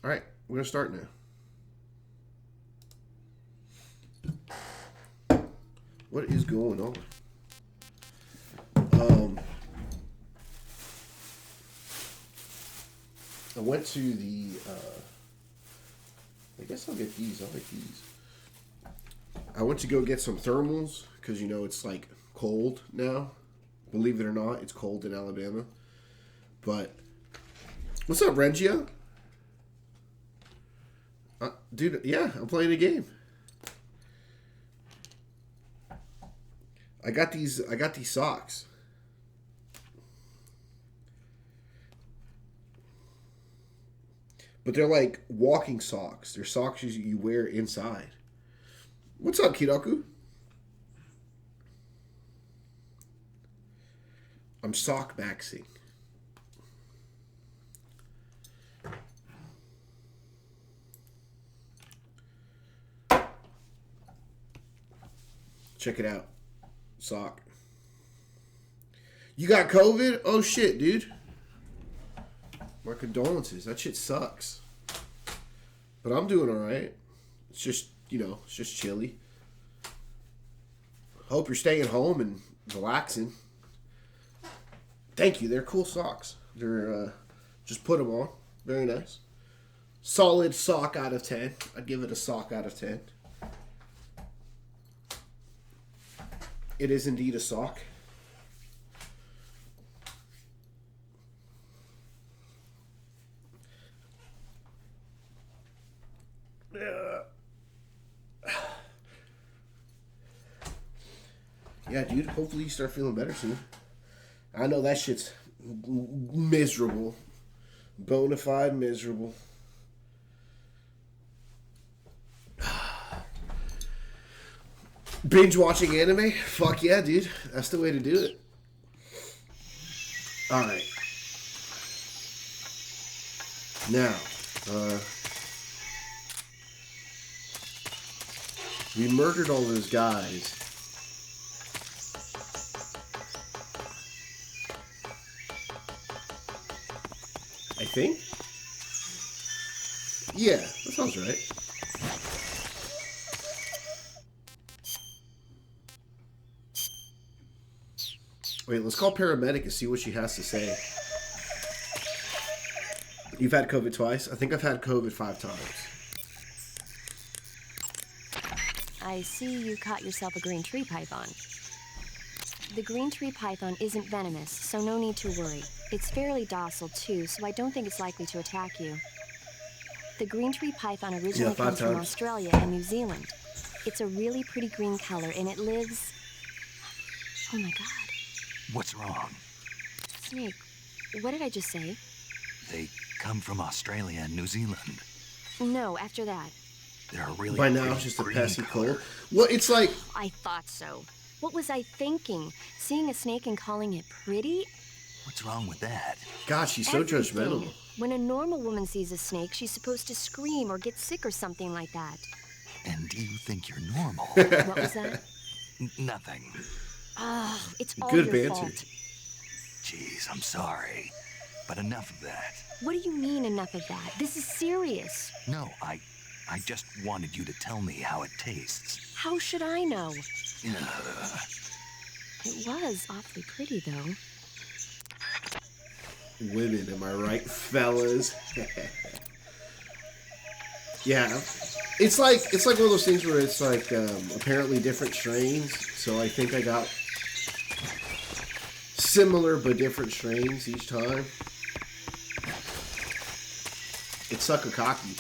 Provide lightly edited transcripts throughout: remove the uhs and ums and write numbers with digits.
All right, we're gonna start now. What is going on? I went to the. I guess I'll get these. I like these. I went to go get some thermals because it's like cold now. Believe it or not, it's cold in Alabama. But what's up, Reggio? Dude, yeah, I'm playing a game. I got these socks. But they're like walking socks. They're socks you wear inside. What's up, Kiraku? I'm sock maxing. Check it out. Sock. You got COVID? Oh shit, dude. My condolences. That shit sucks. But I'm doing alright. It's just, it's just chilly. Hope you're staying home and relaxing. Thank you. They're cool socks. They're, just put them on. Very nice. Solid sock out of 10. I'd give it a sock out of 10. It is indeed a sock. Yeah, dude. Hopefully you start feeling better soon. I know that shit's miserable. Bonafide miserable. Binge watching anime? Fuck yeah, dude. That's the way to do it. Alright. Now, we murdered all those guys. I think? Yeah, that sounds right. Wait, let's call paramedic and see what she has to say. You've had COVID twice? I think I've had COVID 5 times. I see you caught yourself a green tree python. The green tree python isn't venomous, so no need to worry. It's fairly docile too, so I don't think it's likely to attack you. The green tree python originally comes from Australia and New Zealand. It's a really pretty green color, and it lives... Oh my god. What's wrong? Snake, what did I just say? They come from Australia and New Zealand. No, after that. They're really by now it's just a passy cold. Well, it's like... I thought so. What was I thinking? Seeing a snake and calling it pretty? What's wrong with that? God, she's so judgmental. When a normal woman sees a snake, she's supposed to scream or get sick or something like that. And do you think you're normal? What was that? Nothing. Oh, it's all Good your banter. fault. Jeez, I'm sorry. But enough of that. What do you mean enough of that? This is serious. No, I just wanted you to tell me how it tastes. How should I know? Ugh. It was awfully pretty, though. Women, am I right, fellas? Yeah. It's like one of those things where it's like apparently different strains. So I think I got similar but different strains each time. It's sucker cocky.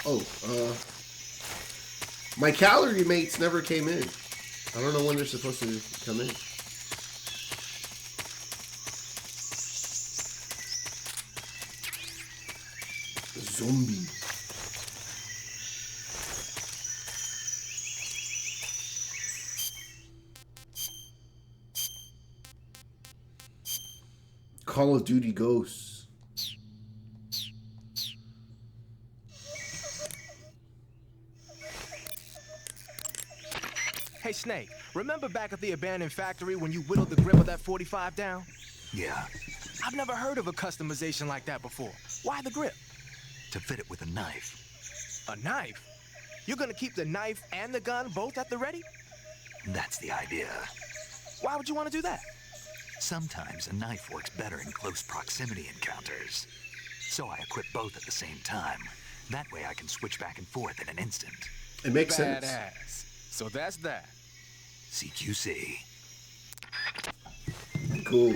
Oh, my calorie mates never came in. I don't know when they're supposed to come in. Zombie. Call of Duty Ghosts. Hey, Snake, remember back at the abandoned factory when you whittled the grip of that 45 down? Yeah, I've never heard of a customization like that before. Why the grip? to fit it with a knife. A knife? You're gonna keep the knife and the gun both at the ready? That's the idea. Why would you want to do that? Sometimes a knife works better in close proximity encounters. So I equip both at the same time. That way I can switch back and forth in an instant. It makes sense. Badass. So that's that. CQC. Cool.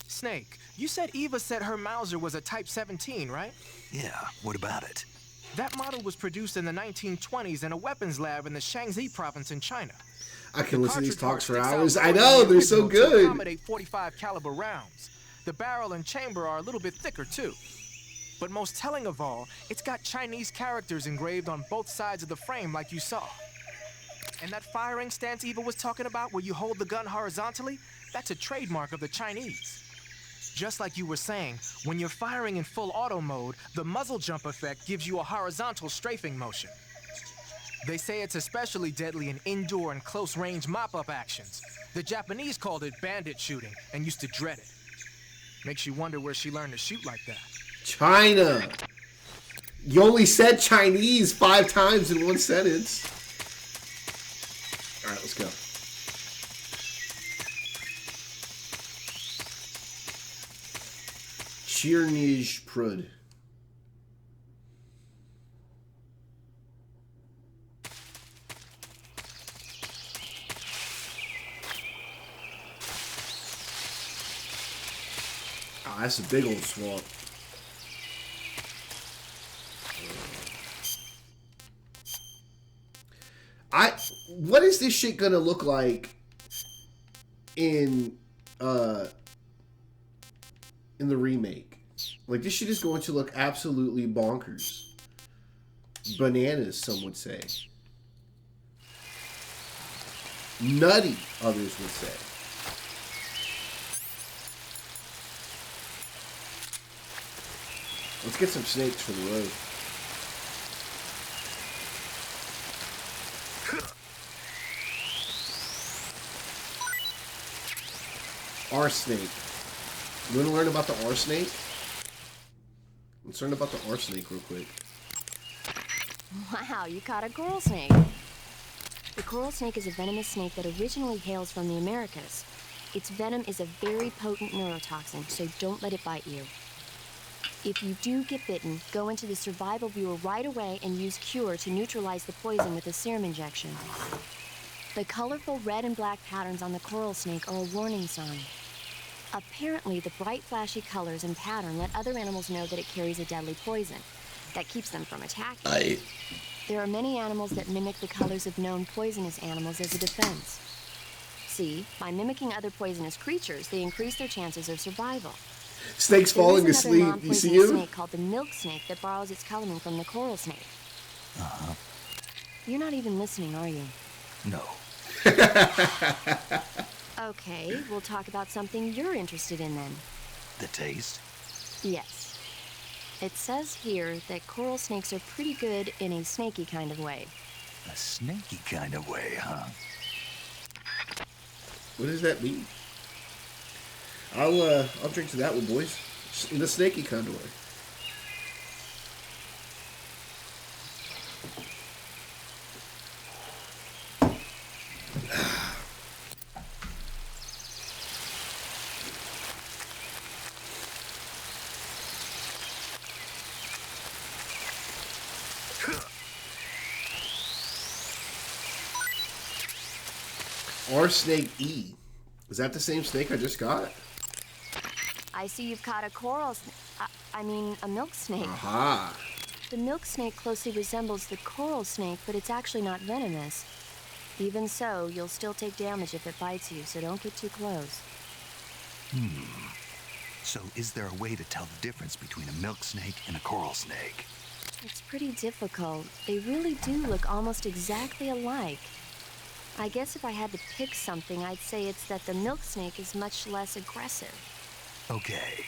Snake, you said Eva said her Mauser was a Type 17, right? Yeah, what about it? That model was produced in the 1920s in a weapons lab in the Shaanxi province in China. I can listen to these talks for Cartridge hours. sticks I out know, more than they're the so original to good. accommodate 45 caliber rounds. The barrel and chamber are a little bit thicker too. But most telling of all, it's got Chinese characters engraved on both sides of the frame like you saw. And that firing stance Eva was talking about where you hold the gun horizontally, that's a trademark of the Chinese. Just like you were saying, when you're firing in full auto mode, the muzzle jump effect gives you a horizontal strafing motion. They say it's especially deadly in indoor and close-range mop-up actions. The Japanese called it bandit shooting and used to dread it. Makes you wonder where she learned to shoot like that. China. You only said Chinese 5 times in one sentence. All right, let's go. Chirnij Prud. Oh, that's a big old swamp. What is this shit gonna look like in the remake? Like, this shit is going to look absolutely bonkers. Bananas, some would say. Nutty, others would say. Let's get some snakes for the road. R snake. You want to learn about the R snake? Let's learn about the R snake real quick. Wow, you caught a coral snake. The coral snake is a venomous snake that originally hails from the Americas. Its venom is a very potent neurotoxin, so don't let it bite you. If you do get bitten, go into the survival viewer right away and use Cure to neutralize the poison with a serum injection. The colorful red and black patterns on the coral snake are a warning sign. Apparently, the bright, flashy colors and pattern let other animals know that it carries a deadly poison that keeps them from attacking. There are many animals that mimic the colors of known poisonous animals as a defense. See, by mimicking other poisonous creatures, they increase their chances of survival. Snake's falling asleep. You see him? Snake called the milk snake that borrows its coloring from the coral snake. Uh-huh. You're not even listening, are you? No. Okay, we'll talk about something you're interested in then. The taste? Yes. It says here that coral snakes are pretty good in a snaky kind of way. A snaky kind of way, huh? What does that mean? I'll drink to that one, boys. In a snaky kind of way. R snake E. Is that the same snake I just got? I see you've caught a coral a milk snake. Aha. The milk snake closely resembles the coral snake, but it's actually not venomous. Even so, you'll still take damage if it bites you, so don't get too close. So is there a way to tell the difference between a milk snake and a coral snake? It's pretty difficult. They really do look almost exactly alike. I guess if I had to pick something, I'd say it's that the milk snake is much less aggressive. Okay.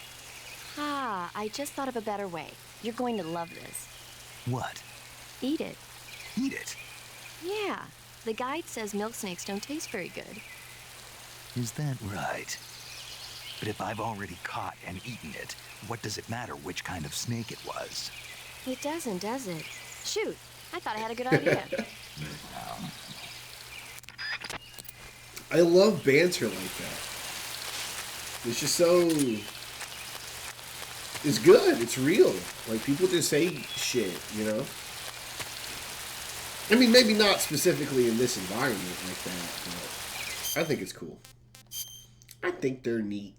Ah, I just thought of a better way. You're going to love this. What? Eat it. Eat it? Yeah. The guide says milk snakes don't taste very good. Is that right? But if I've already caught and eaten it, what does it matter which kind of snake it was? It doesn't, does it? Shoot, I thought I had a good idea. I love banter like that. It's just so... It's good. It's real. Like, people just say shit, you know? I mean, maybe not specifically in this environment like that, but I think it's cool. I think they're neat.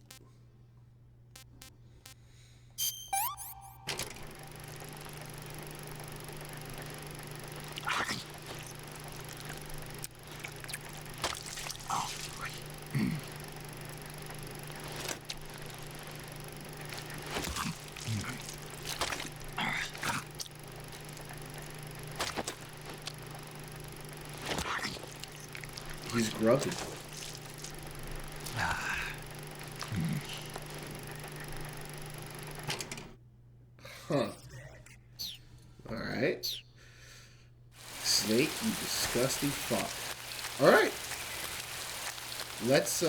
He's grumpy. Huh. Alright. Snake, you disgusting fuck. Alright. Let's,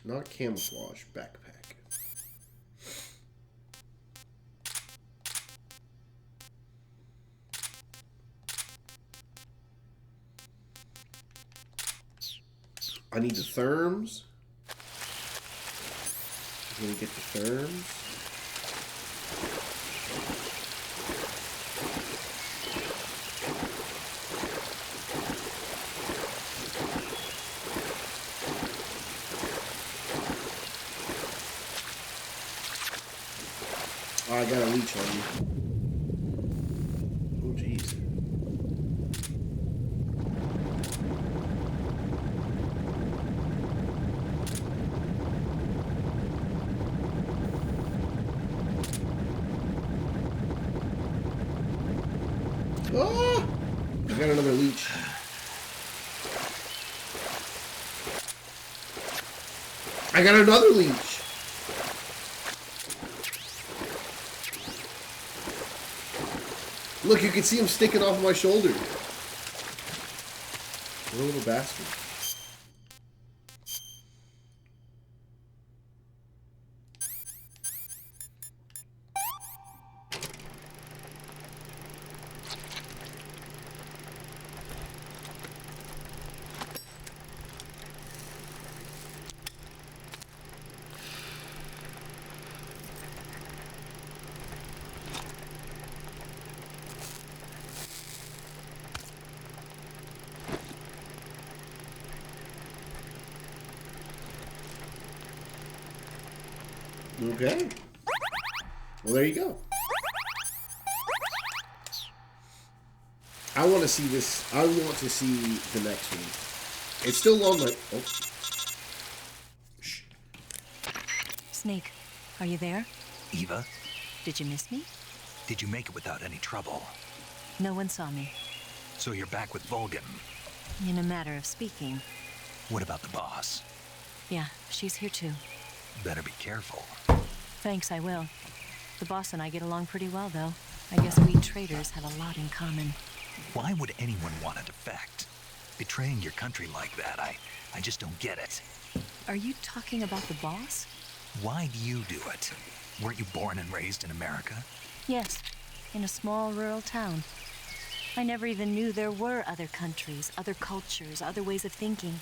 not camouflage, backpack. I need the therms. I'm gonna get the therms. Oh, I got a leech on you. Oh, jeez. Ah! I got another leech. I got another leech. Look, you can see him sticking off my shoulder. What a little bastard. Okay. Well, there you go. I want to see this. I want to see the next one. It's still on my... Oh. Shh. Snake, are you there? Eva, Did you miss me? did you make it without any trouble? No one saw me. So you're back with Vulcan. In a matter of speaking. What about the boss? Yeah, she's here too. Better be careful. Thanks, I will. The boss and I get along pretty well, though. I guess we traders have a lot in common. Why would anyone want to defect? Betraying your country like that, I just don't get it. Are you talking about the boss? Why do you do it? Weren't you born and raised in America? Yes, in a small rural town. I never even knew there were other countries, other cultures, other ways of thinking.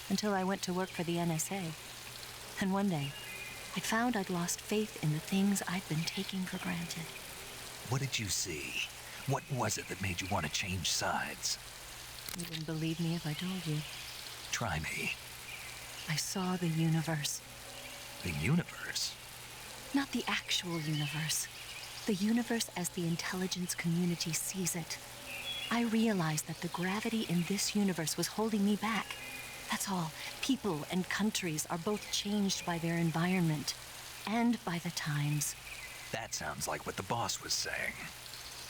Until I went to work for the NSA. And one day, I found I'd lost faith in the things I'd been taking for granted. What did you see? What was it that made you want to change sides? You wouldn't believe me if I told you. Try me. I saw the universe. The universe? Not the actual universe. The universe as the intelligence community sees it. I realized that the gravity in this universe was holding me back. That's all. People and countries are both changed by their environment and by the times. That sounds like what the boss was saying.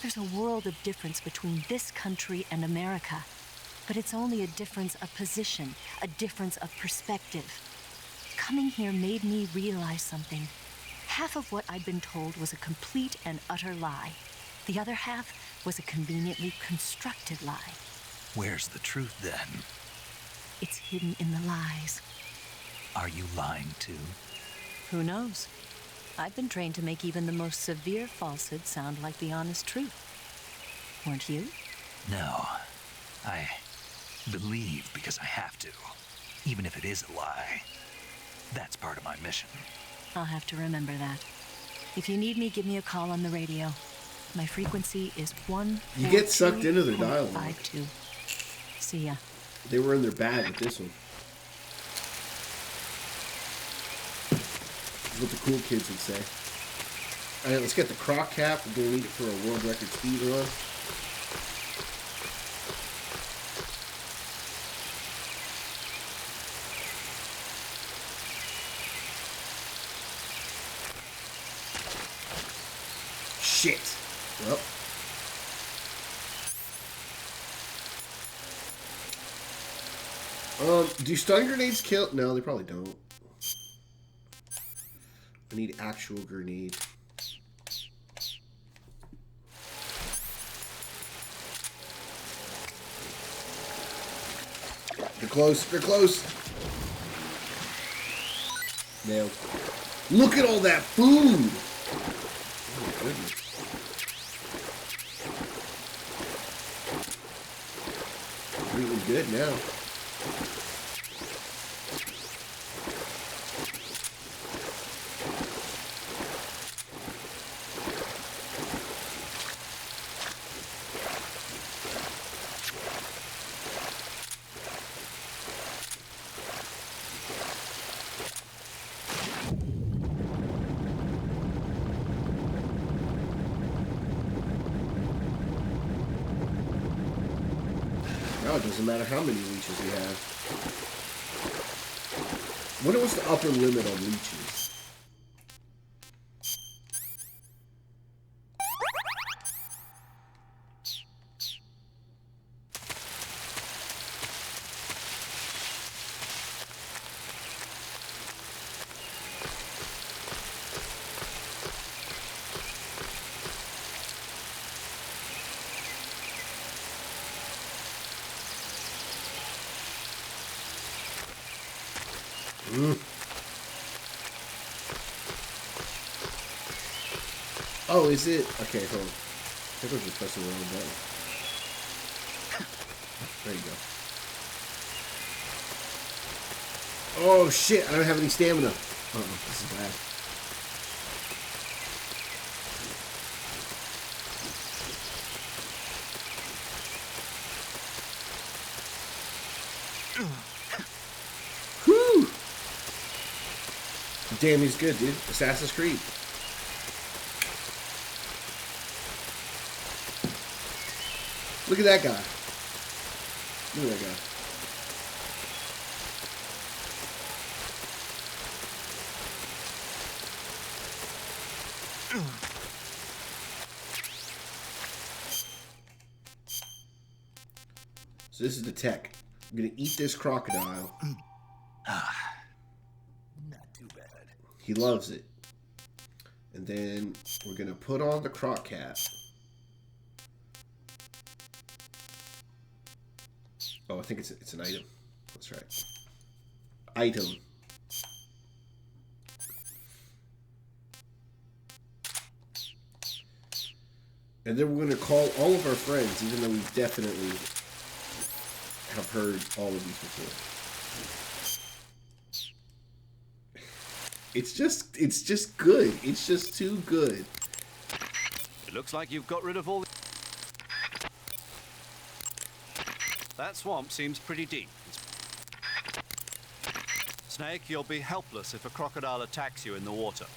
There's a world of difference between this country and America. But it's only a difference of position, a difference of perspective. Coming here made me realize something. Half of what I'd been told was a complete and utter lie. The other half was a conveniently constructed lie. Where's the truth then? It's hidden in the lies. Are you lying too? Who knows? I've been trained to make even the most severe falsehood sound like the honest truth. Weren't you? No. I believe because I have to, even if it is a lie. That's part of my mission. I'll have to remember that. If you need me, give me a call on the radio. My frequency is 1. You get sucked into their dialogue. 52. See ya. They were in their bag with this one. This is what the cool kids would say. All right, let's get the crock cap. We're gonna need it for a world record speed run. Shit. Well. Do stun grenades kill? No, they probably don't. I need actual grenade. They're close. They're close. Nailed. Look at all that food. Oh my goodness. Really good now. Now it doesn't matter how many leeches we have. What was the upper limit on leeches? Oh, is it? Okay, hold on. I think I was just pressing the wrong button. There you go. Oh shit, I don't have any stamina. Uh-oh, this is bad. Whew! Damn, he's good, dude. Assassin's Creed. Look at that guy. Look at that guy. So this is the tech. I'm gonna eat this crocodile. Not too bad. He loves it. And then we're gonna put on the croc cap. Oh, I think it's an item. That's right. Item. And then we're going to call all of our friends, even though we definitely have heard all of these before. It's just good. It's just too good. It looks like you've got rid of all... That swamp seems pretty deep. Snake, you'll be helpless if a crocodile attacks you in the water.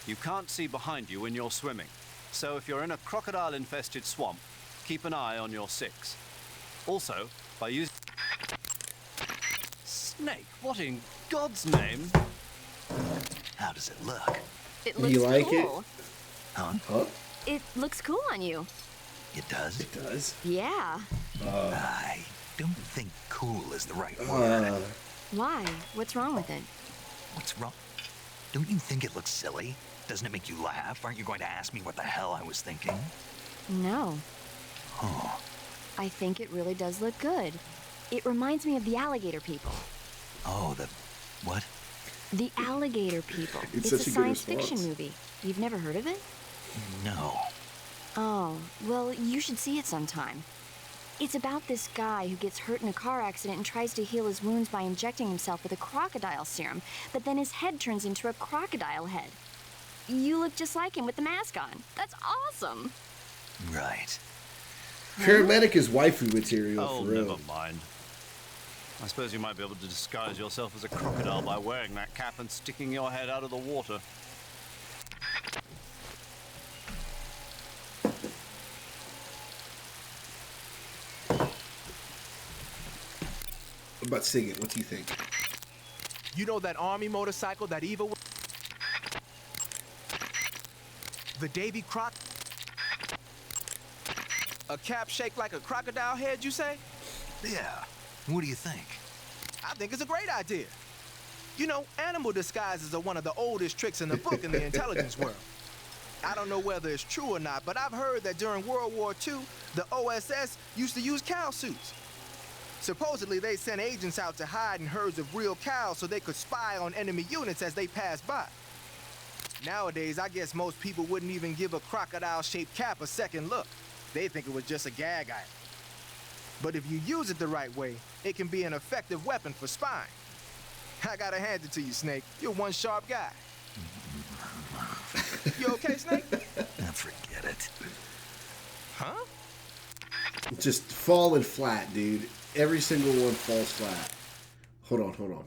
You can't see behind you when you're swimming, so if you're in a crocodile-infested swamp, keep an eye on your six. Also, by using... Snake, what in God's name? How does it look? It looks You like cool. Huh? Huh? It looks cool on you. It does? It does. Yeah. I don't think cool is the right word. Why? What's wrong with it? What's wrong? Don't you think it looks silly? Doesn't it make you laugh? Aren't you going to ask me what the hell I was thinking? No. Oh. I think it really does look good. It reminds me of the alligator people. Oh, the what? The alligator people. It's It's such a a good science fiction response. movie. You've never heard of it? No. Oh, well, you should see it sometime. It's about this guy who gets hurt in a car accident and tries to heal his wounds by injecting himself with a crocodile serum, but then his head turns into a crocodile head. You look just like him with the mask on. That's awesome. Right. Paramedic is waifu material Oh, for real. never mind. I suppose you might be able to disguise yourself as a crocodile by wearing that cap and sticking your head out of the water. What about singing? What do you think? You know that army motorcycle that Eva... The Davy Croc... A cap shaped like a crocodile head, you say? Yeah. What do you think? I think it's a great idea. You know, animal disguises are one of the oldest tricks in the book in the intelligence world. I don't know whether it's true or not, but I've heard that during World War II, the OSS used to use cow suits. Supposedly, they sent agents out to hide in herds of real cows so they could spy on enemy units as they passed by. Nowadays, I guess most people wouldn't even give a crocodile-shaped cap a second look. They think it was just a gag item. But if you use it the right way, it can be an effective weapon for spying. I gotta hand it to you, Snake. You're one sharp guy. You okay, Snake? Forget it. Huh? Just falling flat, dude. Every single one falls flat. Hold on.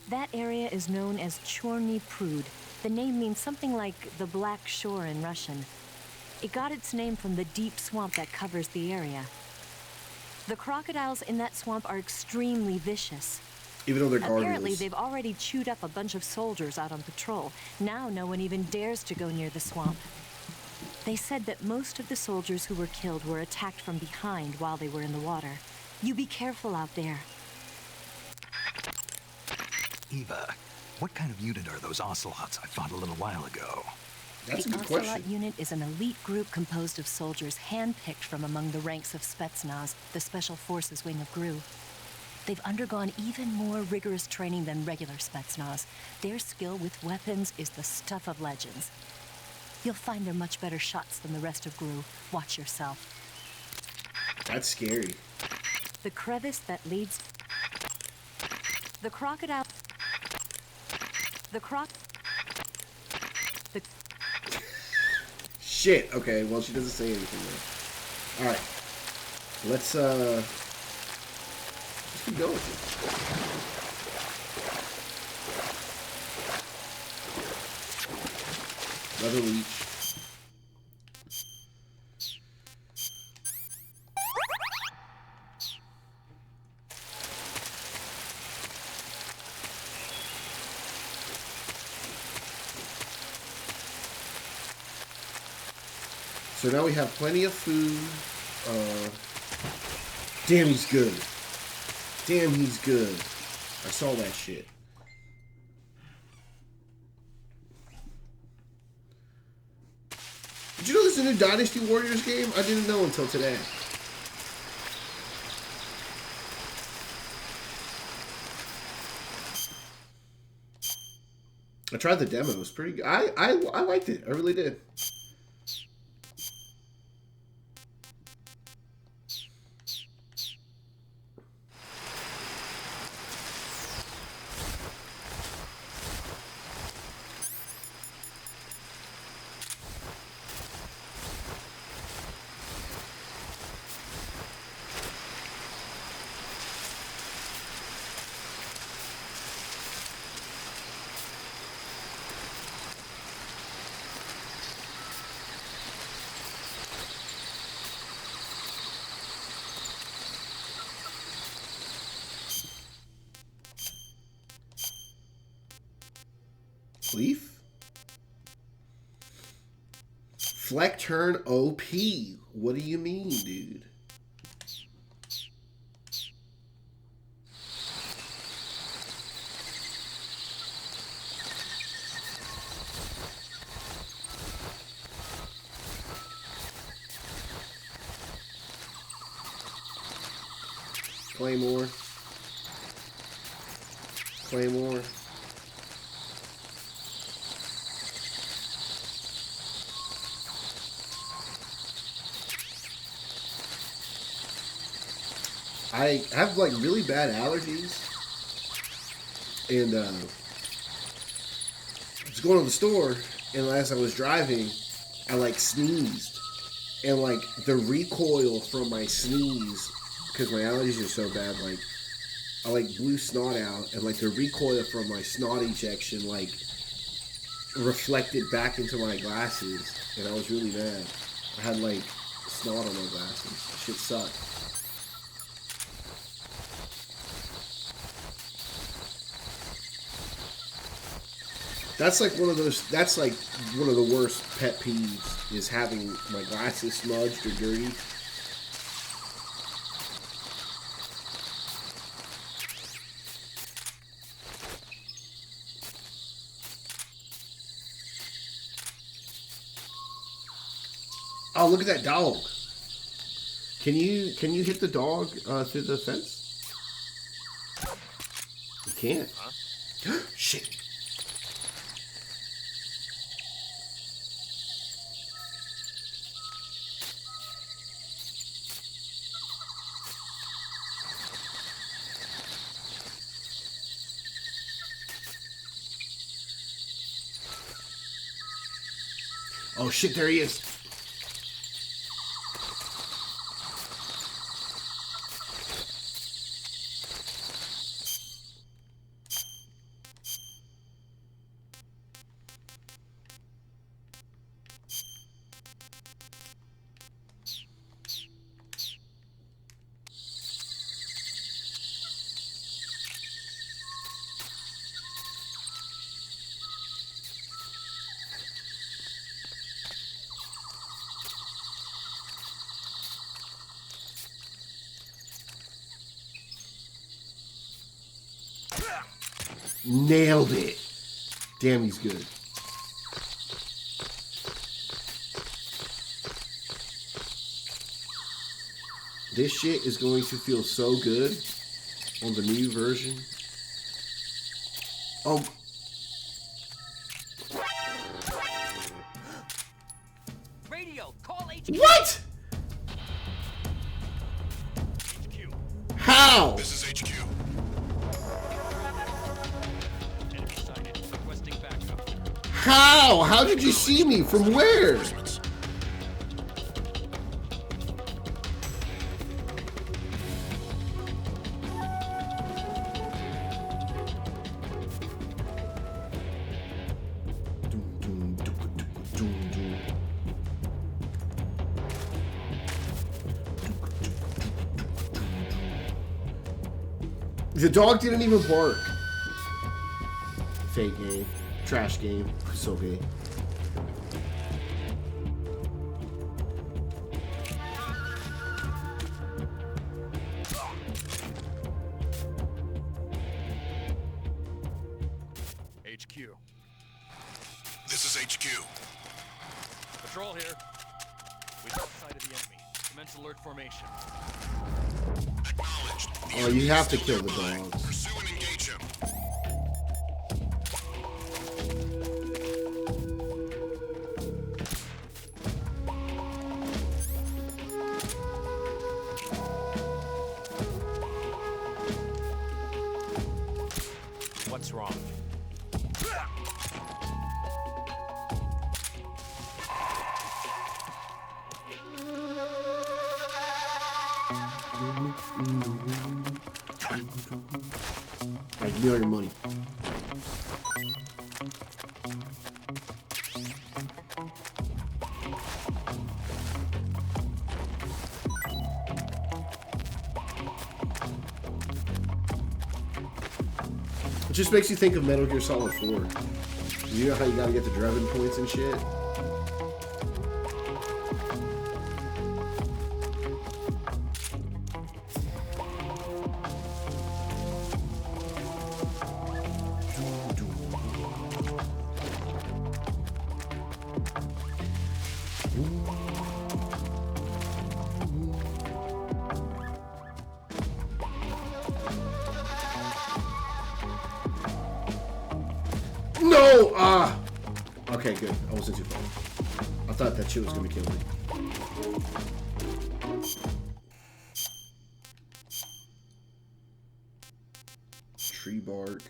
That area is known as Chorny Prud. The name means something like the Black Shore in Russian. It got its name from the deep swamp that covers the area. The crocodiles in that swamp are extremely vicious. Even though they're Apparently, gargoyles. they've already chewed up a bunch of soldiers out on patrol. Now no one even dares to go near the swamp. They said that most of the soldiers who were killed were attacked from behind while they were in the water. You be careful out there. Eva, what kind of unit are those ocelots I fought a little while ago? That's a The good Ocelot question. unit is an elite group composed of soldiers handpicked from among the ranks of Spetsnaz, the Special Forces wing of GRU. They've undergone even more rigorous training than regular Spetsnaz. Their skill with weapons is the stuff of legends. You'll find they're much better shots than the rest of GRU. Watch yourself. That's scary. The crevice that leads... The crocodile... The Shit. Okay, well, she doesn't say anything there. Alright. Let's keep going. Another leech. So now we have plenty of food. Damn, he's good. Damn, he's good. I saw that shit. Did you know there's a new Dynasty Warriors game? I didn't know until today. I tried the demo. It was pretty good. I liked it. I really did. Leaf? Fleck turn OP. What do you mean, dude? Claymore. Claymore. I have like really bad allergies, and I was going to the store, and as I was driving, I like sneezed, and like the recoil from my sneeze, because my allergies are so bad, like I like blew snot out, and like the recoil from my snot ejection like reflected back into my glasses, and I was really mad. I had like snot on my glasses. Shit sucked. That's like one of those. That's like one of the worst pet peeves is having my glasses smudged or dirty. Oh, look at that dog! Can you hit the dog through the fence? You can't. Huh? Shit. Oh shit, there he is. Nailed it. Damn, he's good. This shit is going to feel so good on the new version. Oh. Radio, call HQ. What? HQ. How? This is HQ. Enemy sighted. Requesting backup. How? How did you see me? From where? The dog didn't even bark. Fake game. Trash game. So gay. HQ. This is HQ. Patrol here. We got sight of the enemy. Commence alert formation. Acknowledged. Oh, you have to kill the dogs. Pursue and engage him. What's wrong? Like, give me all your money. It just makes you think of Metal Gear Solid 4. You know how you gotta get the Drebin points and shit? No! Ah! Okay, good. I wasn't too far. I thought that shit was gonna kill me. Tree bark.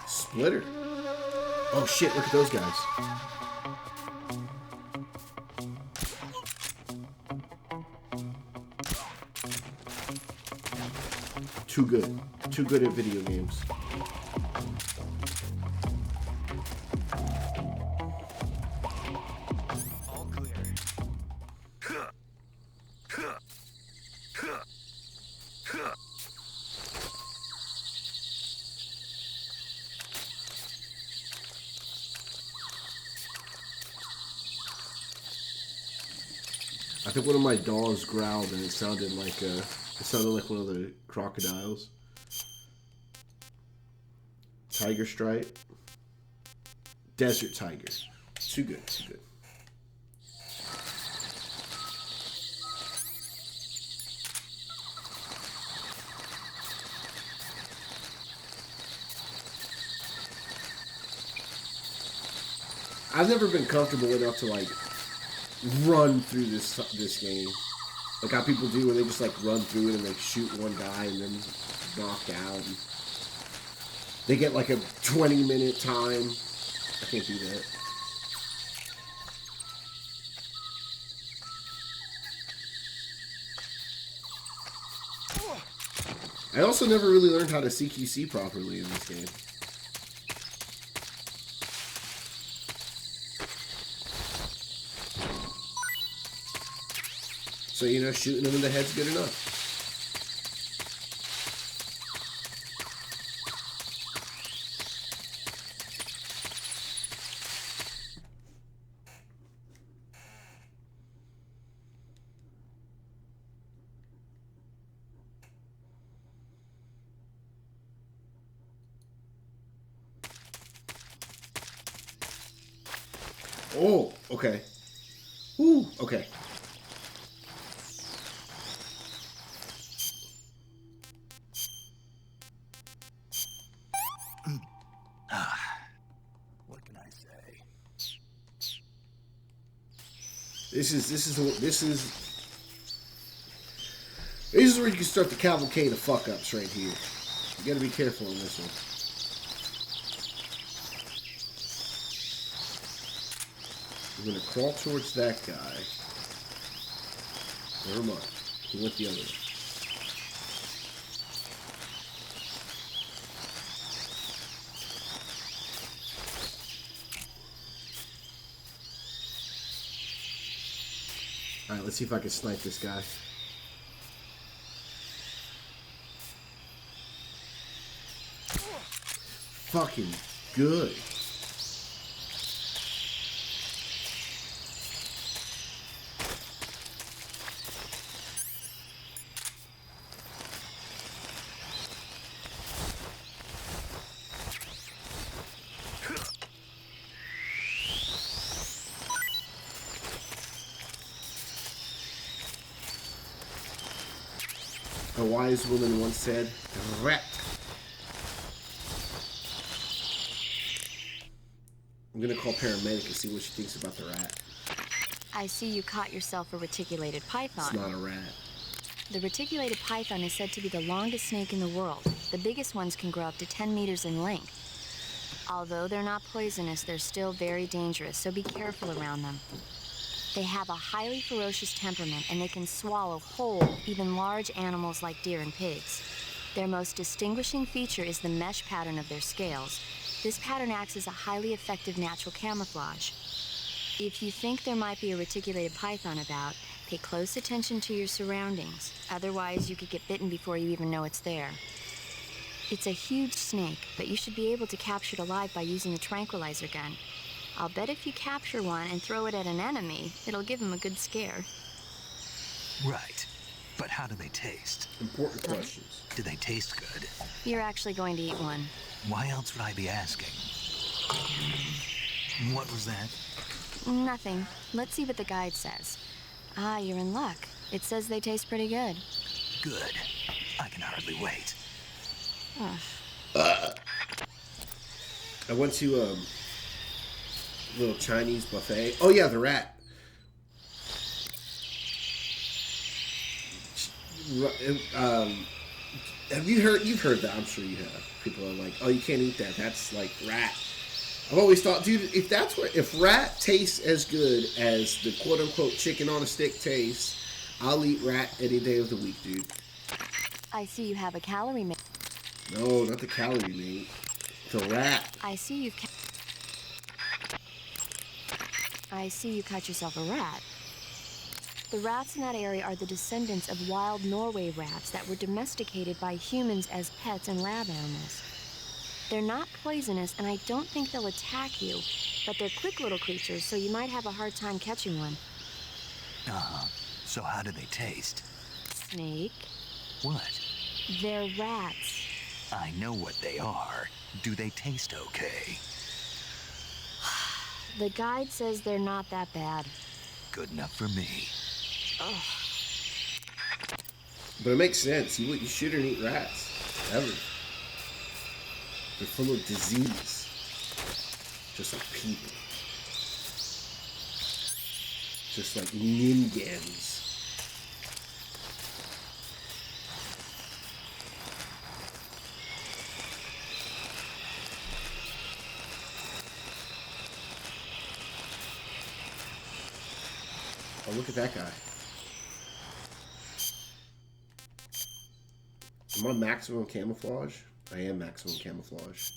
Splitter. Oh shit, look at those guys. Too good. Too good at video games. All clear. I think one of my dogs growled and it sounded like one of the crocodiles. Tiger stripe. Desert tiger. Too good, too good. I've never been comfortable enough to like run through this game. Like how people do when they just like run through it and like shoot one guy and then knock out. And they get like a 20-minute time. I can't do that. I also never really learned how to CQC properly in this game. So, you know, shooting them in the head's good enough. Oh, okay. Ooh, okay. What can I say? This is where you can start the cavalcade of fuck ups right here. You gotta be careful on this one. I'm gonna crawl towards that guy. Never mind. He went the other way. Alright, let's see if I can snipe this guy. Fucking good. A wise woman once said, "Rat." I'm gonna call paramedic and see what she thinks about the rat. I see you caught yourself a reticulated python. It's not a rat. The reticulated python is said to be the longest snake in the world. The biggest ones can grow up to 10 meters in length. Although they're not poisonous, they're still very dangerous, so be careful around them. They have a highly ferocious temperament, and they can swallow whole, even large animals like deer and pigs. Their most distinguishing feature is the mesh pattern of their scales. This pattern acts as a highly effective natural camouflage. If you think there might be a reticulated python about, Pay close attention to your surroundings, otherwise you could get bitten before you even know it's there. It's a huge snake, but you should be able to capture it alive by using a tranquilizer gun. I'll bet if you capture one and throw it at an enemy, it'll give him a good scare. Right. But how do they taste? Important questions. Do they taste good? You're actually going to eat one. Why else would I be asking? What was that? Nothing. Let's see what the guide says. Ah, you're in luck. It says they taste pretty good. Good. I can hardly wait. I went to a little Chinese buffet. Oh yeah, the rat. Have you heard? You've heard that. I'm sure you have. People are like, "Oh, you can't eat that. That's like rat." I've always thought, dude, if rat tastes as good as the quote unquote chicken on a stick tastes, I'll eat rat any day of the week, dude. I see you have a calorie mate. No, not the calorie mate. The rat. I see you cut yourself a rat. The rats in that area are the descendants of wild Norway rats that were domesticated by humans as pets and lab animals. They're not poisonous, and I don't think they'll attack you, but they're quick little creatures, so you might have a hard time catching one. Uh-huh. So how do they taste? Snake, What? they're rats. I know what they are. Do they taste okay? The guide says they're not that bad. Good enough for me. But it makes sense. You shouldn't eat rats. Ever. They're full of disease. Just like people. Just like ninjas. Oh, look at that guy. Am I maximum camouflage? I am maximum camouflage.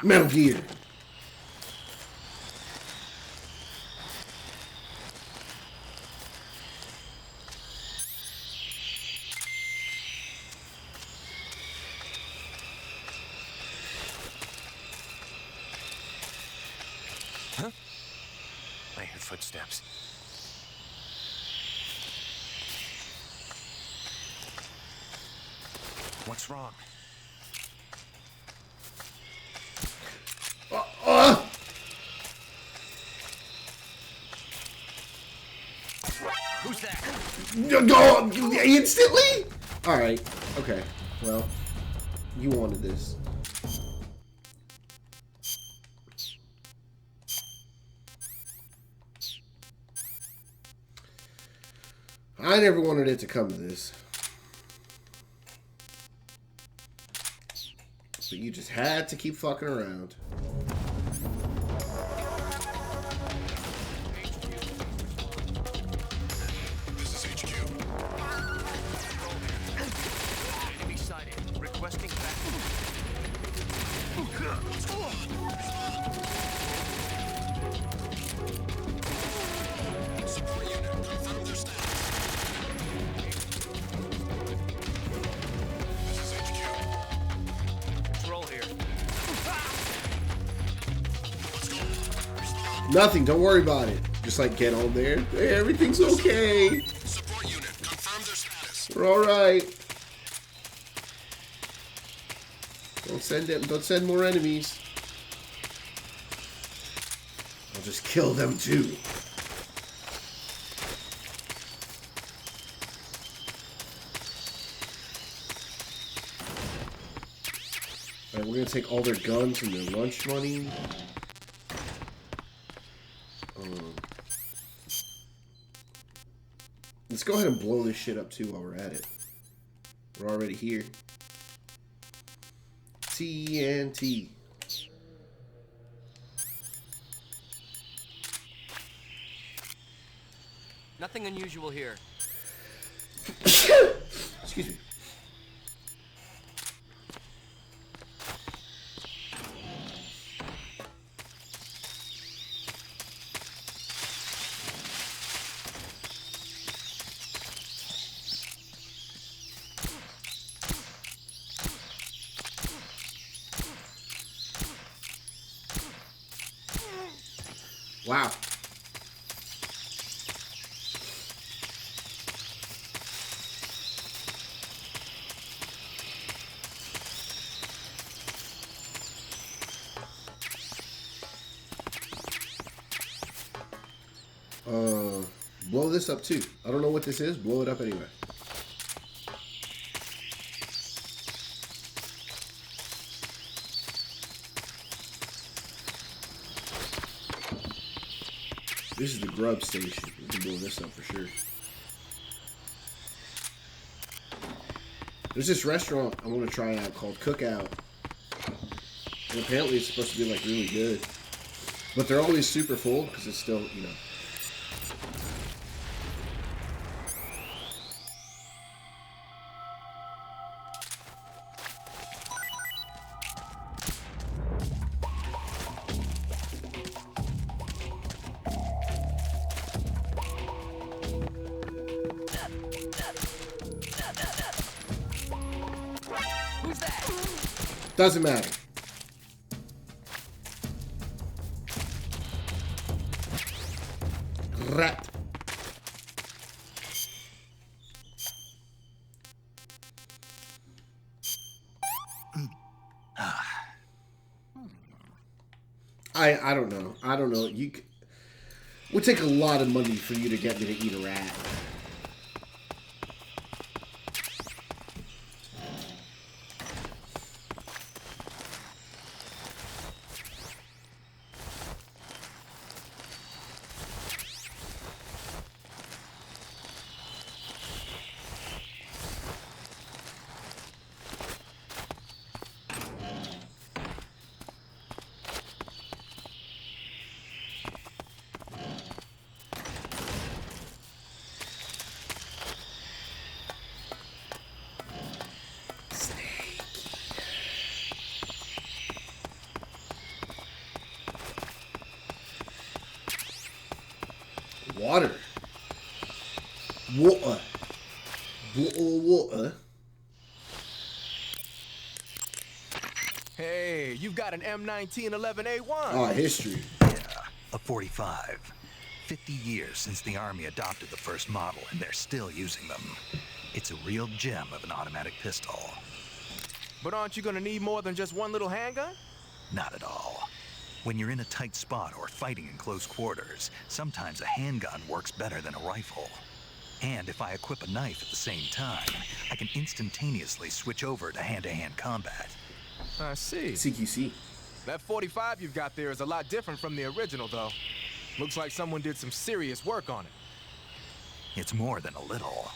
Metal Gear. Huh? I heard footsteps. What's wrong? Who's that? Go instantly? Alright. Okay. Well, you wanted this. I never wanted it to come to this. But you just had to keep fucking around. This is HQ. Enemy sighted. Requesting back. Support unit, confirm their status. This is HQ. Control here. Let's go. Nothing, don't worry about it. Just like get on there. Hey, everything's okay. Support unit, confirm their status. We're alright. Don't send more enemies. I'll just kill them too. Alright, we're gonna take all their guns and their lunch money. Let's go ahead and blow this shit up too while we're at it. We're already here. TNT. Nothing unusual here. Excuse me. Wow. Blow this up too. I don't know what this is. Blow it up anyway. This is the grub station. We can blow this up for sure. There's this restaurant I want to try out called Cookout. And apparently it's supposed to be like really good. But they're always super full because it's still, you know. Who's that? Doesn't matter. Rat. I don't know. I don't know. It would take a lot of money for you to get me to eat a rat. Water. Water. Water. Hey, you've got an M1911A1. Oh, history. Yeah, a 45. 50 years since the Army adopted the first model, and they're still using them. It's a real gem of an automatic pistol. But aren't you gonna need more than just one little handgun? Not at all. When you're in a tight spot or fighting in close quarters, sometimes a handgun works better than a rifle. And if I equip a knife at the same time, I can instantaneously switch over to hand-to-hand combat. I see. CQC. That 45 you've got there is a lot different from the original, though. Looks like someone did some serious work on it. It's more than a little.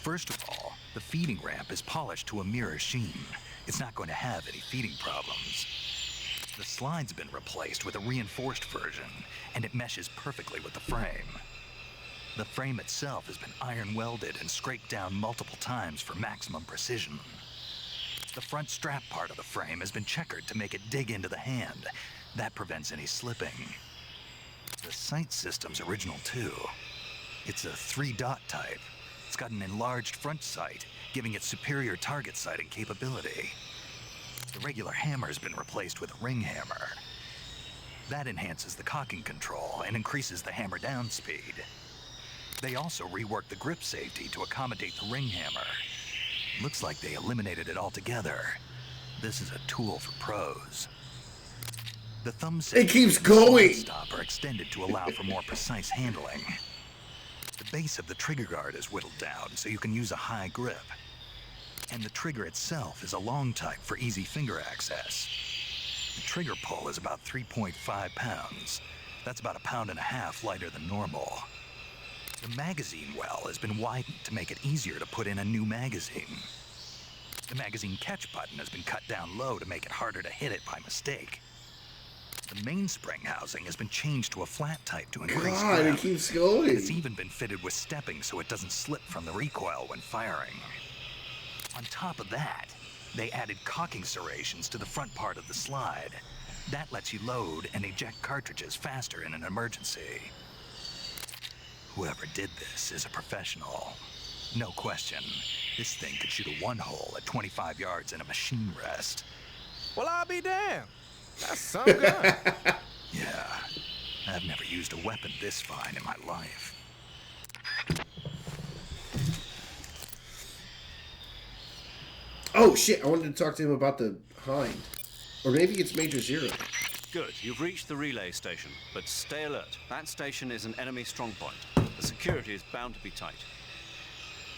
First of all, the feeding ramp is polished to a mirror sheen. It's not going to have any feeding problems. The slide's been replaced with a reinforced version, and it meshes perfectly with the frame. The frame itself has been iron welded and scraped down multiple times for maximum precision. The front strap part of the frame has been checkered to make it dig into the hand. That prevents any slipping. The sight system's original too. It's a 3-dot type. It's got an enlarged front sight, giving it superior target sighting capability. The regular hammer's been replaced with a ring hammer. That enhances the cocking control and increases the hammer down speed. They also reworked the grip safety to accommodate the ring hammer. Looks like they eliminated it altogether. This is a tool for pros. The thumb It keeps going. stop are extended to allow for more precise handling. The base of the trigger guard is whittled down so you can use a high grip. And the trigger itself is a long type for easy finger access. The trigger pull is about 3.5 pounds. That's about 1.5 pounds lighter than normal. The magazine well has been widened to make it easier to put in a new magazine. The magazine catch button has been cut down low to make it harder to hit it by mistake. The mainspring housing has been changed to a flat type to increase God, it grip. keeps going. It's even been fitted with stepping so it doesn't slip from the recoil when firing. On top of that, they added cocking serrations to the front part of the slide. That lets you load and eject cartridges faster in an emergency. Whoever did this is a professional. No question. This thing could shoot a one-hole at 25 yards in a machine rest. Well, I'll be damned. That's some gun. Yeah, I've never used a weapon this fine in my life. Oh shit, I wanted to talk to him about the Hind. Or maybe it's Major Zero. Good, you've reached the relay station, but stay alert. That station is an enemy strongpoint. The security is bound to be tight.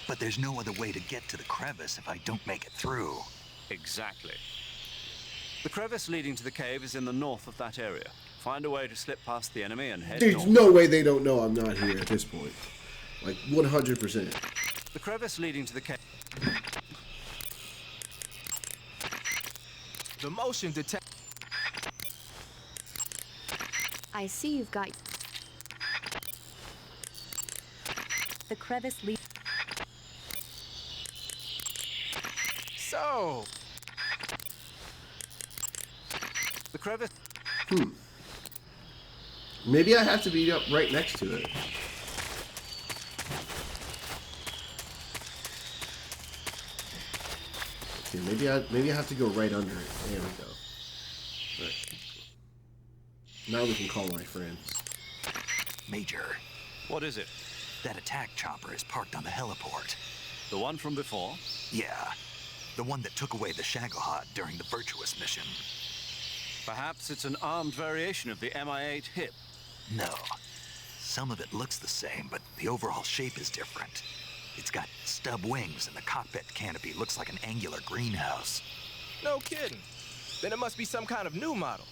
But there's no other way to get to the crevice if I don't make it through. Exactly. The crevice leading to the cave is in the north of that area. Find a way to slip past the enemy and head There's north. no way they don't know I'm not here at this point. Like, 100%. The crevice leading to the cave... The motion detect... I see you've got... The crevice leads. So... The crevice... Maybe I have to be up right next to it. Okay, maybe I have to go right under it. There we go. Right. Now we can call my friends. Major, What is it? that attack chopper is parked on the heliport. The one from before? Yeah, the one that took away the Shagohod during the Virtuous mission. Perhaps it's an armed variation of the Mi-8 hip. No. Some of it looks the same, but the overall shape is different. It's got stub wings, and the cockpit canopy looks like an angular greenhouse. No kidding. Then it must be some kind of new model.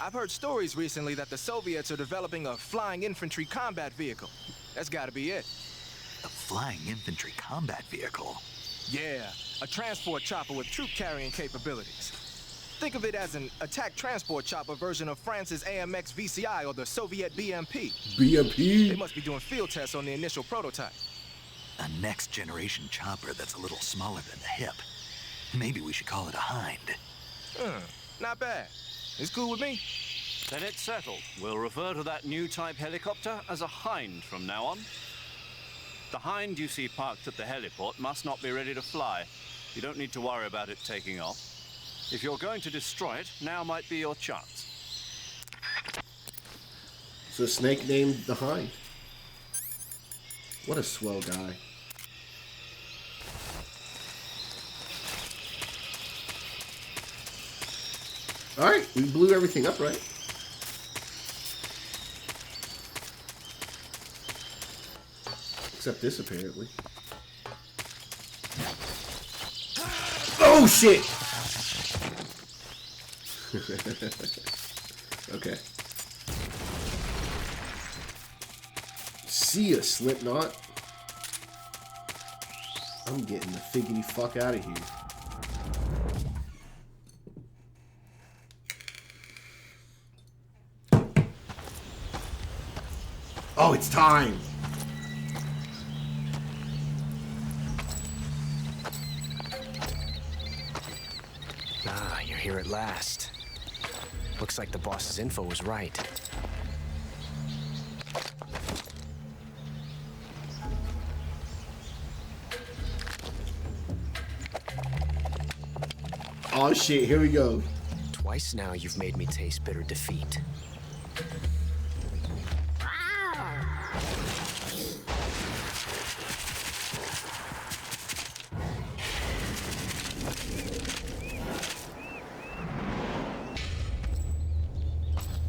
I've heard stories recently that the Soviets are developing a flying infantry combat vehicle. That's gotta be it. A flying infantry combat vehicle? Yeah, a transport chopper with troop-carrying capabilities. Think of it as an attack transport chopper version of France's AMX VCI or the Soviet BMP. They BMP? must be doing field tests on the initial prototype. A next-generation chopper that's a little smaller than the hip. Maybe we should call it a Hind. Not bad. It's cool with me. Then it's settled. We'll refer to that new type helicopter as a Hind from now on. The Hind you see parked at the heliport must not be ready to fly. You don't need to worry about it taking off. If you're going to destroy it, now might be your chance. So Snake named the Hind. What a swell guy. Alright, we blew everything up, right? Except this, apparently. Oh, shit! Okay. See ya, Slipknot. I'm getting the figgity fuck out of here. Oh, it's time! Ah, you're here at last. Looks like the boss's info was right. Oh shit, here we go. Twice now you've made me taste bitter defeat.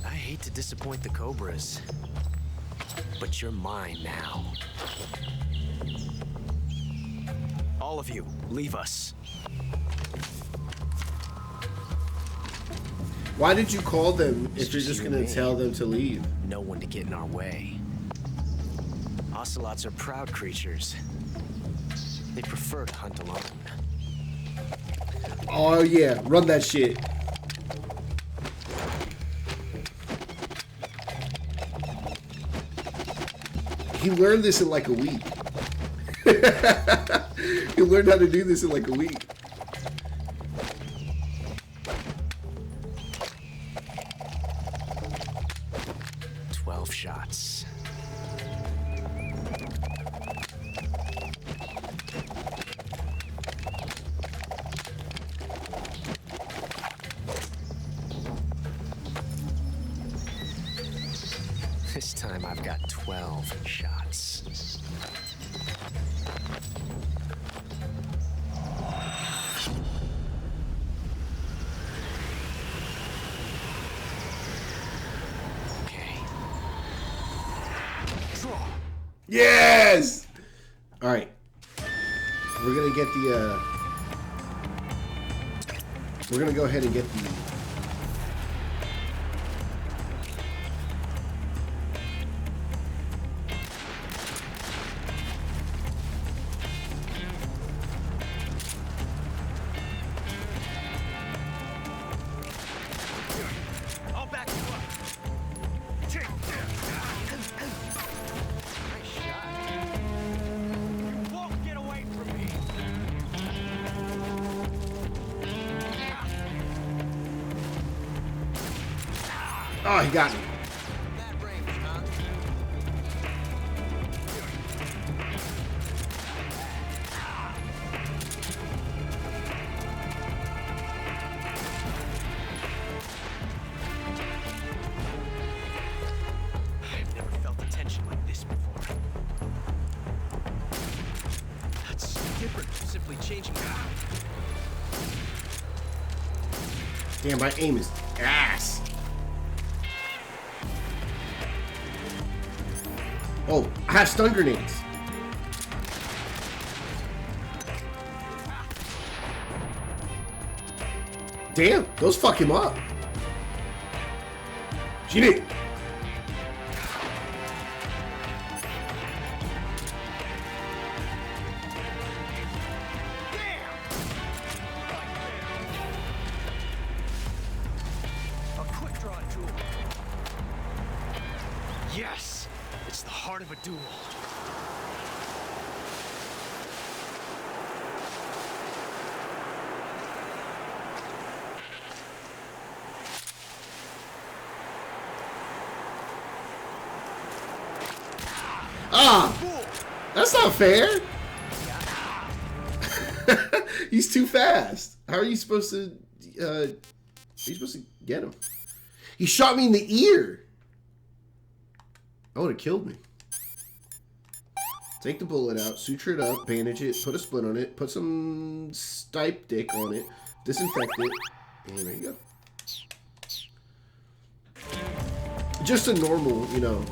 I hate to disappoint the Cobras, but you're mine now. All of you, leave us. Why did you call them if It's you're just just you gonna and me. tell them to leave? No one to get in our way. Ocelots are proud creatures. They prefer to hunt alone. Oh yeah, run that shit. He learned this in like a week. He learned how to do this in like a week. Shots. This time I've got 12 shots. Yes! Alright. We're gonna get the, we're gonna go ahead and get the... I'll back you up. Get away from me. Oh, he got me. That range, huh? I've never felt a tension like this before. That's so different from simply changing the Damn, my aim is ass. Oh, I have stun grenades. Damn, those fuck him up. Genie. A quick draw tool. Yes! It's the heart of a duel. Ah! That's not fair! He's too fast. How are you supposed to, get him? He shot me in the ear! That would have killed me. Take the bullet out, suture it up, bandage it, put a splint on it, put some stipe dick on it, disinfect it, and there you go. Just a normal, you know.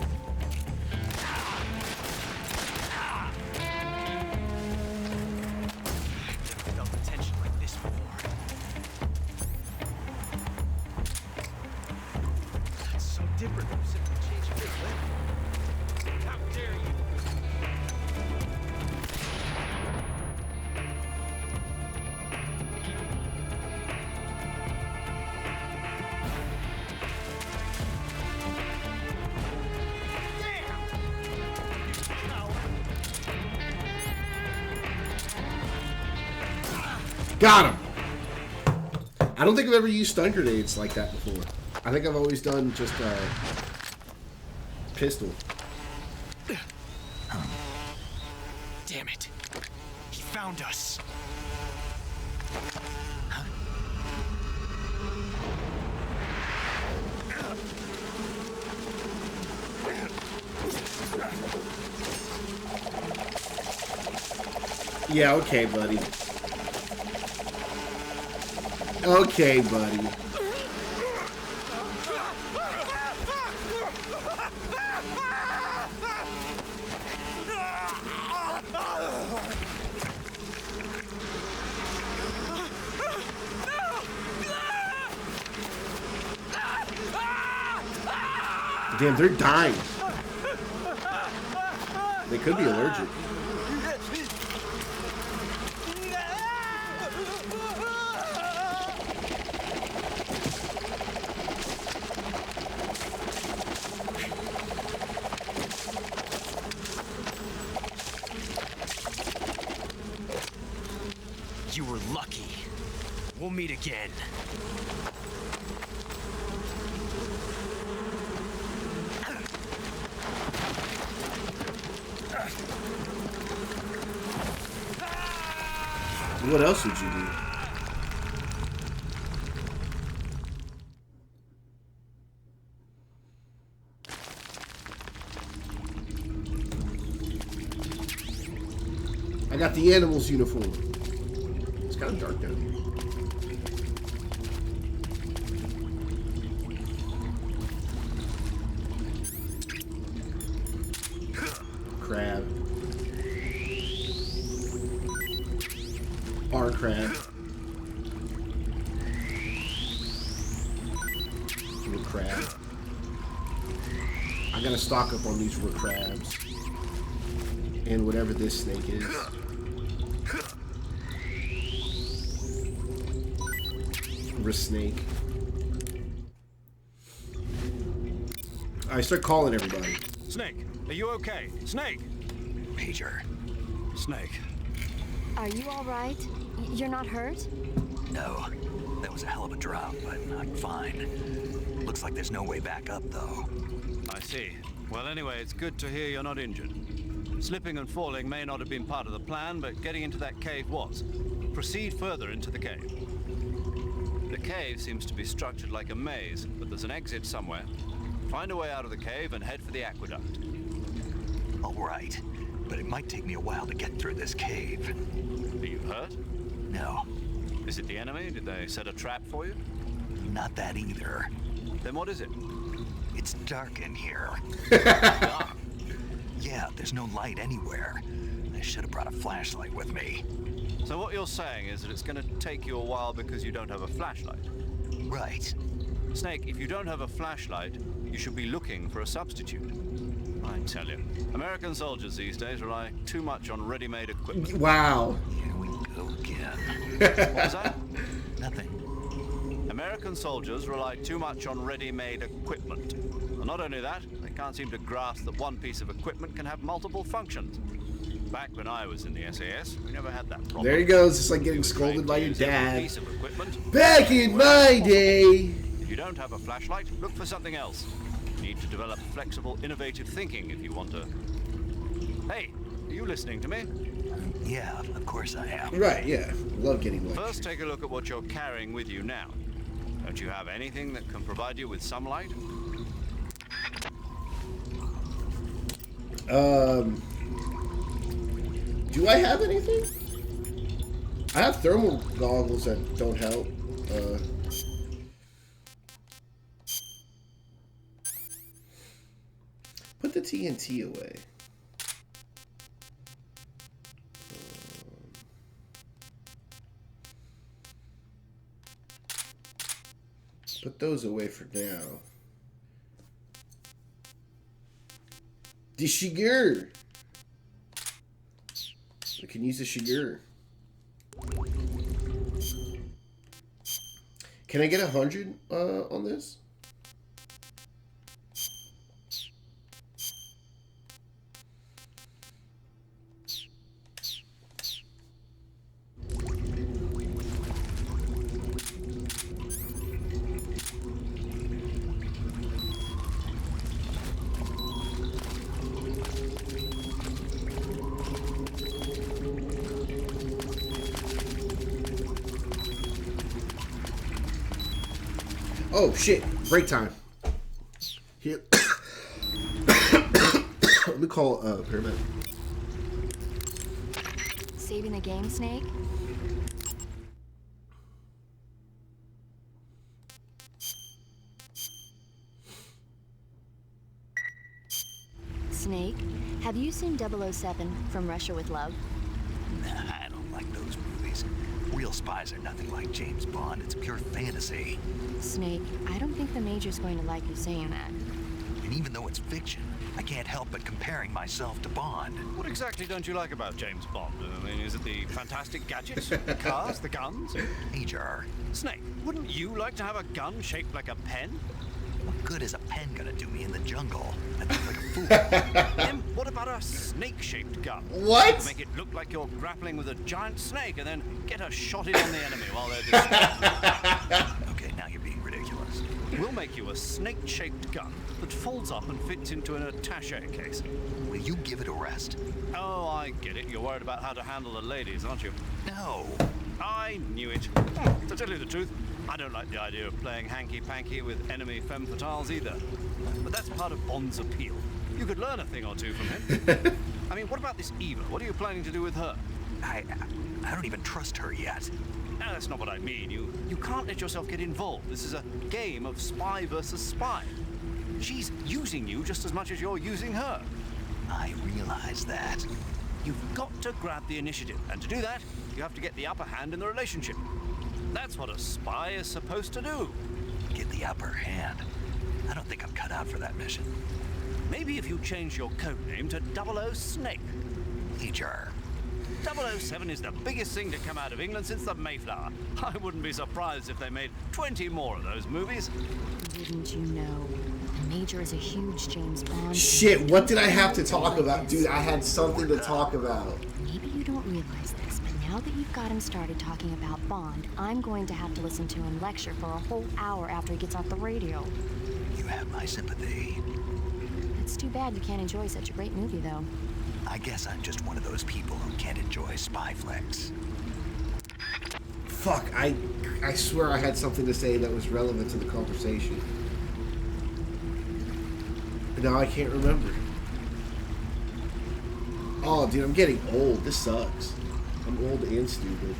I've never felt a tension like this before. That's so different from simply changing your weapon. How dare you? Got him! I don't think I've ever used stun grenades like that before. I think I've always done just pistol. Damn it. He found us. Yeah, okay, buddy. Okay, buddy. Damn, they're dying. They could be allergic. We'll meet again. What else would you do? I got the animals uniform. It's kind of dark down here. Crab. Our crab. Root crab. I gotta stock up on these root crabs. And whatever this snake is. Snake. I start calling everybody. Snake, are you okay? Snake! Major. Snake. Are you all right? You're not hurt? No. That was a hell of a drop, but I'm fine. Looks like there's no way back up, though. I see. Well, anyway, it's good to hear you're not injured. Slipping and falling may not have been part of the plan, but getting into that cave was. Proceed further into the cave. The cave seems to be structured like a maze, but there's an exit somewhere. Find a way out of the cave and head for the aqueduct. All right, but it might take me a while to get through this cave. Are you hurt? No, Is it the enemy? Did they set a trap for you? not that either. Then what is it? It's dark in here. Dark. Yeah, there's no light anywhere. I should have brought a flashlight with me. So what you're saying is that it's going to take you a while because you don't have a flashlight. Right. Snake, if you don't have a flashlight, you should be looking for a substitute. I tell you, American soldiers these days rely too much on ready-made equipment. Wow. Here we go again. What was that? Nothing. American soldiers rely too much on ready-made equipment. And not only that, they can't seem to grasp that one piece of equipment can have multiple functions. Back when I was in the SAS, we never had that problem. There he goes. It's like getting scolded by your Use every dad. piece of equipment. Back in my day. If you don't have a flashlight, look for something else. You need to develop flexible, innovative thinking if you want to... Hey, are you listening to me? Yeah, of course I am. Right, yeah. Love getting lectured. First, take a look at what you're carrying with you now. Don't you have anything that can provide you with some light? Do I have anything? I have thermal goggles that don't help. Put the TNT away. Put those away for now. The Shiger. I can use the Shiger. Can I get 100 on this? Oh shit! Break time. Here. Let me call paramedic. Saving the game, Snake? Snake, have you seen 007 from Russia with Love? Nah, I don't like those movies. Real spies are nothing like James Bond. It's pure fantasy. Snake, I don't think the Major's going to like you saying that. And even though it's fiction, I can't help but comparing myself to Bond. What exactly don't you like about James Bond? I mean, is it the fantastic gadgets, the cars, the guns? Major. Snake, wouldn't you like to have a gun shaped like a pen? What good is a pen gonna do me in the jungle? I look like a fool. Then what about a snake-shaped gun? What? Make it look like you're grappling with a giant snake and then get a shot in on the enemy while they're distracted. Okay, now you're being ridiculous. We'll make you a snake-shaped gun that folds up and fits into an attaché case. Will you give it a rest? Oh, I get it. You're worried about how to handle the ladies, aren't you? No. I knew it. To tell you the truth, I don't like the idea of playing hanky-panky with enemy femme fatales either. But that's part of Bond's appeal. You could learn a thing or two from him. I mean, what about this Eva? What are you planning to do with her? I don't even trust her yet. No, that's not what I mean. You can't let yourself get involved. This is a game of spy versus spy. She's using you just as much as you're using her. I realize that. You've got to grab the initiative, and to do that, you have to get the upper hand in the relationship. That's what a spy is supposed to do. Get the upper hand. I don't think I'm cut out for that mission. Maybe if you change your code name to 00 Snake. HR. 007 is the biggest thing to come out of England since the Mayflower. I wouldn't be surprised if they made 20 more of those movies. Wouldn't you know? The Major is a huge James Bond. Shit, what did I have to talk about? Dude, I had something to talk about. Maybe you don't realize this, but now that you've got him started talking about Bond, I'm going to have to listen to him lecture for a whole hour after he gets off the radio. You have my sympathy. It's too bad you can't enjoy such a great movie, though. I guess I'm just one of those people who can't enjoy spy flicks. Fuck, I swear I had something to say that was relevant to the conversation. But now I can't remember. Oh, dude, I'm getting old. This sucks. I'm old and stupid.